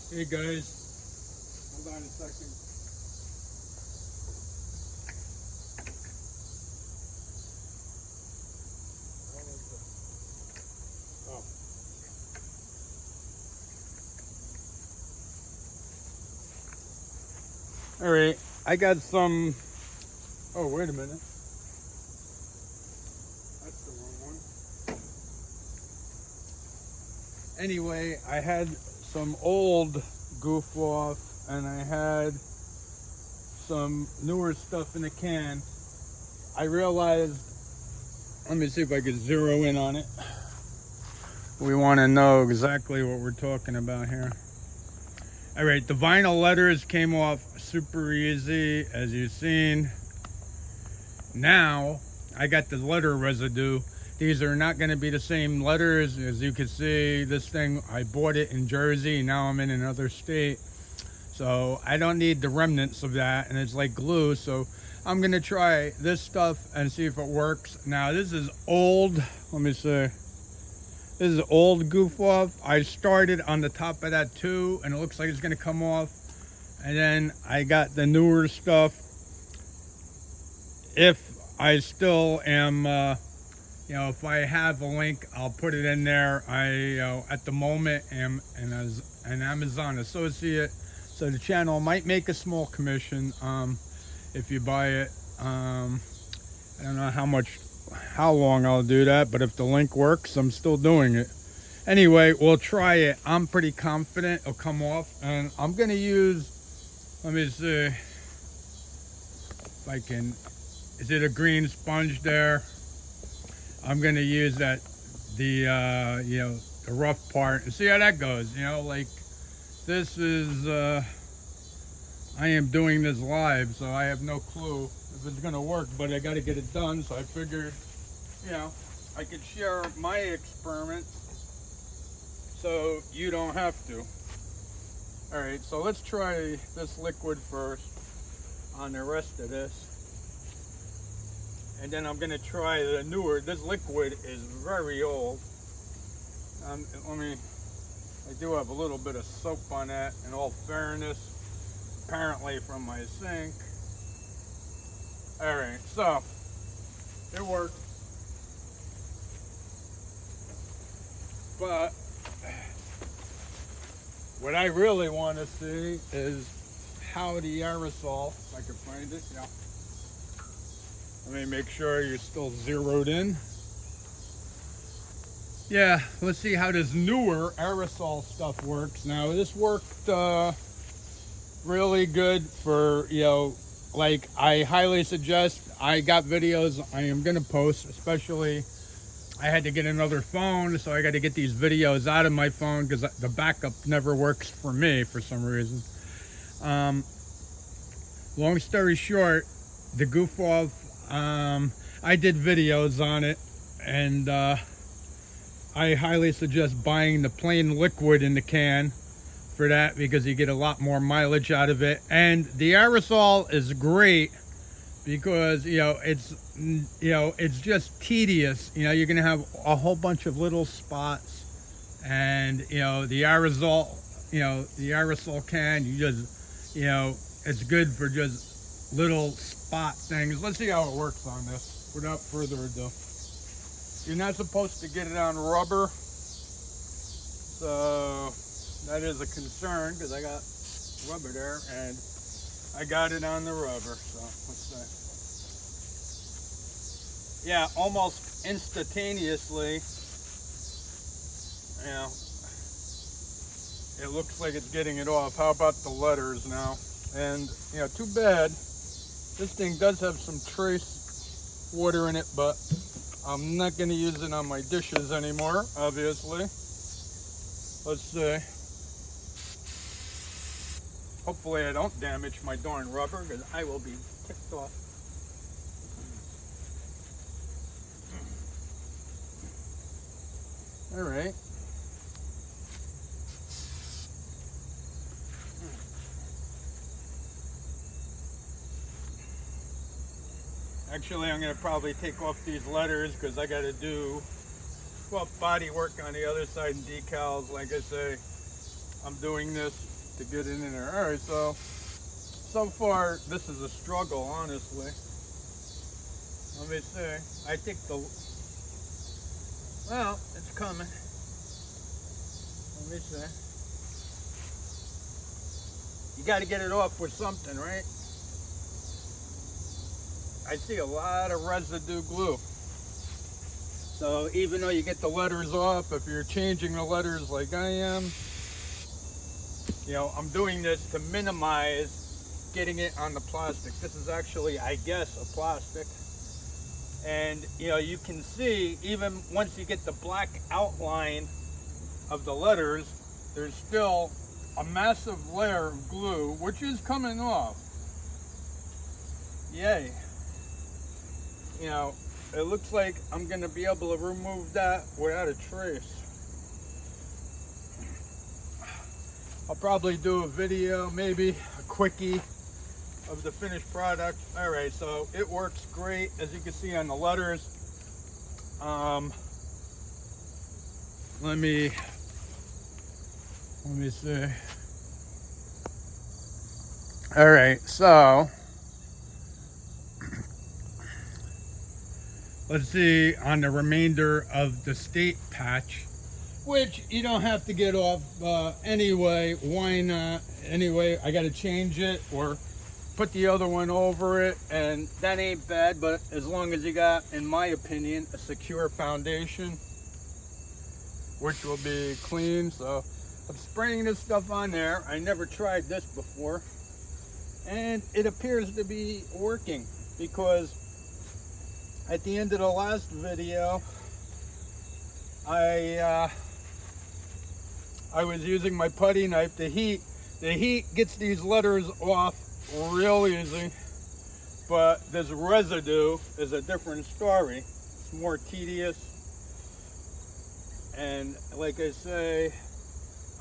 Hey guys, hold on a second. Oh. All right, I got some. Oh, wait a minute. That's the wrong one. Anyway, I had some old Goof off, and I had some newer stuff in a can. I realized, let me see if I can zero in on it. We want to know exactly what we're talking about here. All right, the vinyl letters came off super easy, as you've seen. Now, I got the letter residue. These are not going to be the same letters. As you can see, this thing, I bought it in Jersey. Now I'm in another state. So I don't need the remnants of that, and it's like glue. So I'm going to try this stuff and see if it works. Now, this is old. Let me see. This is old Goof off. I started on the top of that too, and it looks like it's going to come off. And then I got the newer stuff. If I still am, if I have a link, I'll put it in there. I, at the moment, am an Amazon associate, so the channel might make a small commission if you buy it. I don't know how long I'll do that, but if the link works, I'm still doing it. Anyway, we'll try it. I'm pretty confident it'll come off, and I'm gonna use, let me see if I can. Is it a green sponge there? I'm gonna use that, the rough part, and see how that goes. Like this is, I am doing this live, so I have no clue if it's gonna work, but I gotta get it done, so I figured, I could share my experiment so you don't have to. All right, so let's try this liquid first on the rest of this. And then I'm gonna try the newer. This liquid is very old. I do have a little bit of soap on that, in all fairness, apparently from my sink. All right, so it worked. But what I really want to see is how the aerosol, if I can find it, yeah. Let me make sure you're still zeroed in. Yeah, let's see how this newer aerosol stuff works. Now, this worked really good for, like I highly suggest. I got videos I am going to post, especially I had to get another phone, so I got to get these videos out of my phone because the backup never works for me for some reason. Long story short, the Goof off, I did videos on it, and I highly suggest buying the plain liquid in the can for that because you get a lot more mileage out of it. And the aerosol is great because it's just tedious. You're gonna have a whole bunch of little spots, and the aerosol can, you just it's good for just little spot things. Let's see how it works on this without further ado. You're not supposed to get it on rubber, so that is a concern because I got rubber there, and I got it on the rubber. So let's see. Yeah, almost instantaneously. It looks like it's getting it off. How about the letters now? And too bad. This thing does have some trace water in it, but I'm not going to use it on my dishes anymore, obviously. Let's see. Hopefully I don't damage my darn rubber, because I will be ticked off. All right. Actually, I'm going to probably take off these letters because I got to do body work on the other side and decals, like I say. I'm doing this to get it in there. All right, so far this is a struggle, honestly. Let me see. I think well, it's coming. Let me see. You got to get it off with something, right? I see a lot of residue glue. So even though you get the letters off, if you're changing the letters like I am, you know, I'm doing this to minimize getting it on the plastic. This is actually, I guess, a plastic. And, you know, you can see, even once you get the black outline of the letters, there's still a massive layer of glue, which is coming off. Yay. You know, it looks like I'm going to be able to remove that without a trace. I'll probably do a video, maybe a quickie of the finished product. All right, so it works great, as you can see on the letters. Let me see. All right, so let's see on the remainder of the state patch, which you don't have to get off anyway. Why not? Anyway, I got to change it or put the other one over it, and that ain't bad, but as long as you got, in my opinion, a secure foundation, which will be clean. So I'm spraying this stuff on there. I never tried this before, and it appears to be working, because at the end of the last video, I was using my putty knife. The heat gets these letters off real easy, but this residue is a different story. It's more tedious, and like I say,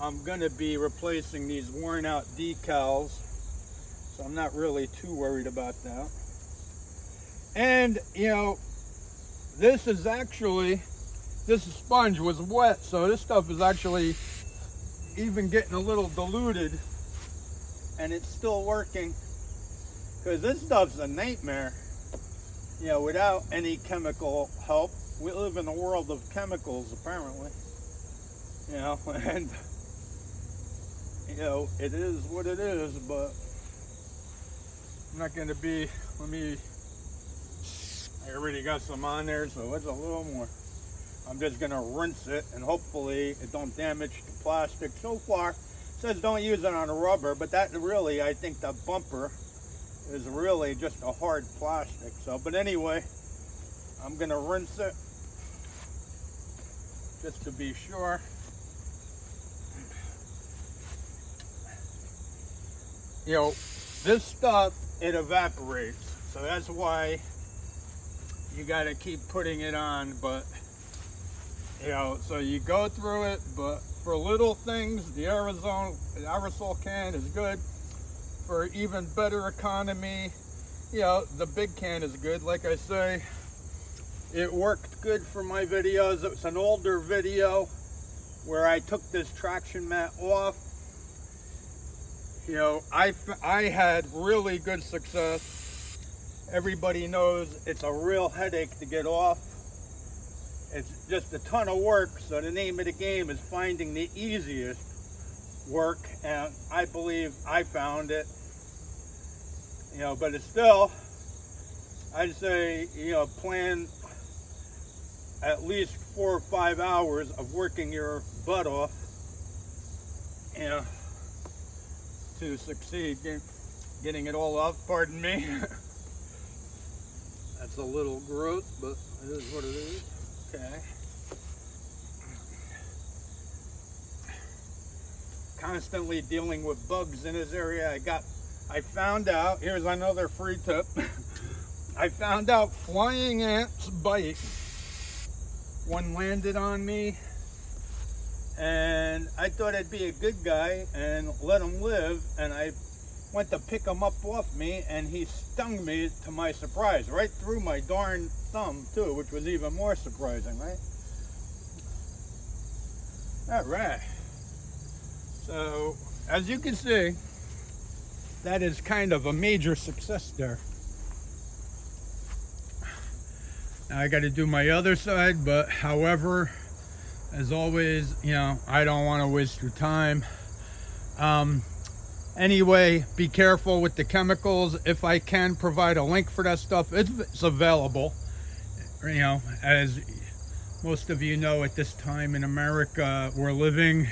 I'm gonna be replacing these worn out decals, so I'm not really too worried about that. And you know, this sponge was wet, so this stuff is actually even getting a little diluted, and it's still working, because this stuff's a nightmare, you know, without any chemical help. We live in a world of chemicals, apparently, you know, and you know, it is what it is. But I'm not going to be, I already got some on there, so it's a little more. I'm just going to rinse it, and hopefully it don't damage the plastic. So far, it says don't use it on a rubber, but that really, I think the bumper is really just a hard plastic. So, but anyway, I'm going to rinse it just to be sure. You know, this stuff, it evaporates, so that's why you got to keep putting it on. But you know, so you go through it, but for little things, the aerosol can is good. For even better economy, you know, the big can is good. Like I say, it worked good for my videos. It's an older video where I took this traction mat off. You know, I had really good success. Everybody knows it's a real headache to get off. It's just a ton of work, so the name of the game is finding the easiest work, and I believe I found it. You know, but it's still, I'd say, you know, plan at least 4 or 5 hours of working your butt off, you know, to succeed getting it all off. Pardon me. That's a little gross, but it is what it is. Okay. Constantly dealing with bugs in this area. I found out, here's another free tip. I found out flying ants bite. One landed on me, and I thought I'd be a good guy and let him live, and I went to pick him up off me, and he stung me, to my surprise, right through my darn thumb too, which was even more surprising, right? All right. So as you can see, that is kind of a major success there. Now I got to do my other side, but however, as always, you know, I don't want to waste your time. Anyway, be careful with the chemicals. If I can provide a link for that stuff, it's available. You know, as most of you know, at this time in America, we're living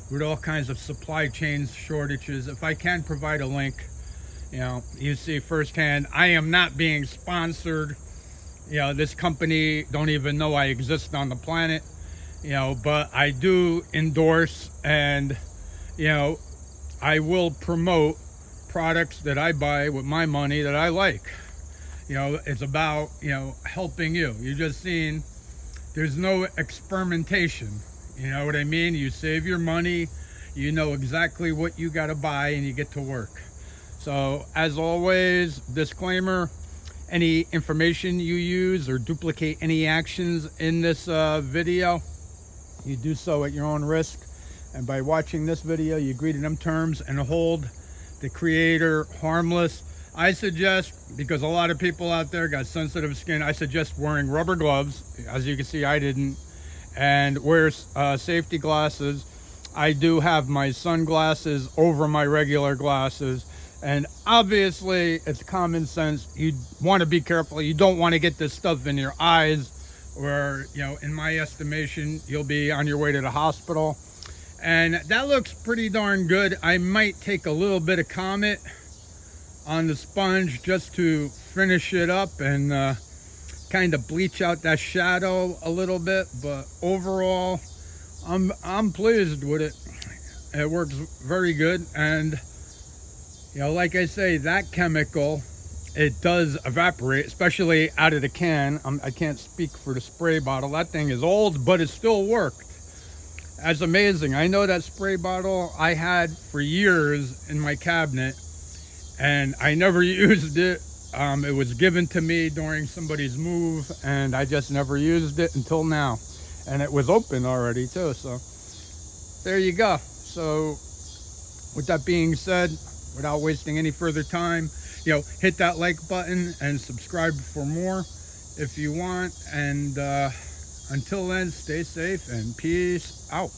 with all kinds of supply chain shortages. If I can provide a link, you know, you see firsthand, I am not being sponsored. You know, this company don't even know I exist on the planet, you know, but I do endorse, and, you know, I will promote products that I buy with my money that I like. You know, it's about, you know, helping you. You just seen, there's no experimentation. You know what I mean? You save your money, you know exactly what you got to buy, and you get to work. So, as always, disclaimer, any information you use or duplicate any actions in this video, you do so at your own risk. And by watching this video, you agree to them terms and hold the creator harmless. I suggest, because a lot of people out there got sensitive skin, I suggest wearing rubber gloves. As you can see, I didn't. And wear safety glasses. I do have my sunglasses over my regular glasses. And obviously, it's common sense. You want to be careful. You don't want to get this stuff in your eyes, or, you know, in my estimation, you'll be on your way to the hospital. And that looks pretty darn good. I might take a little bit of Comet on the sponge just to finish it up and kind of bleach out that shadow a little bit. But overall, I'm pleased with it. It works very good. And, you know, like I say, that chemical, it does evaporate, especially out of the can. I can't speak for the spray bottle. That thing is old, but it still worked. That's amazing. I know that spray bottle I had for years in my cabinet, and I never used it. It was given to me during somebody's move, and I just never used it until now. And it was open already too, so there you go. So with that being said, without wasting any further time, you know, hit that like button and subscribe for more if you want. And until then, stay safe and peace out.